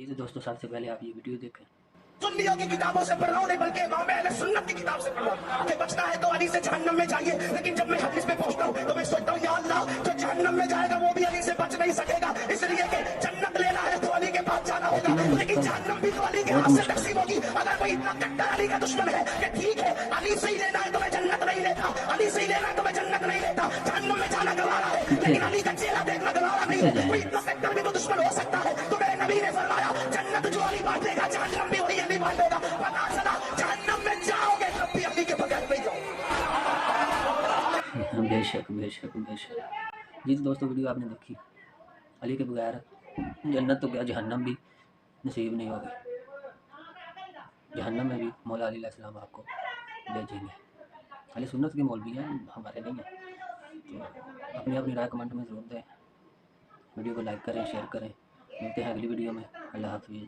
जी तो दोस्तों सबसे पहले आप ये वीडियो देखें। सुन्नियों की किताबों से पढ़ रहा हूँ नहीं बल्कि इमाम अहले सुन्नत की किताब से पढ़ रहा हूँ कि बचना है तो अली से जहन्नम में जाइए। लेकिन जब मैं हदीस में पहुंचता हूँ तो मैं सोचता हूँ या अल्लाह जो जहन्नम में जाएगा वो भी अली से बच नहीं सकेगा, इसलिए कि जन्नत लेना है तो अली के पास जाना होगा, लेकिन जहन्नम भी तो अली के हाथ से तकसीम होगी। अगर कोई इतना कट्टर अली का दुश्मन है कि ठीक है अली से ही लेना है तो मैं जन्नत नहीं लेता, अली से ही लेना है तो मैं जन्नत नहीं लेता, जहन्नम में जाना गवारा है लेकिन अली का चेहरा देखना गवारा नहीं है। कोई इतना कट्टर भी तो दुश्मन हो सकता है। तो मेरे नबी ने फरमाया जन्नत जो अली बांटेगा जहन्नम भी वही अली बांटेगा। पता चला जहन्नम में जाओगे तब भी अली के बगैर नहीं जाओगे। बेशक बेशक बेशक। जी तो दोस्तों वीडियो आपने देखी, अली के बगैर जन्नत तो क्या जहन्नम भी नसीब नहीं होगी, जहन्नम में भी मौला अली अलैहिस्सलाम आपको भेजेंगे। अली सुन्नत के मौलवी हैं, हमारे नहीं हैं। तो अपनी अपनी राय कमेंट में ज़रूर दें, वीडियो को लाइक करें, शेयर करें। मिलते हैं अगली वीडियो में। अल्लाह हाफिज़।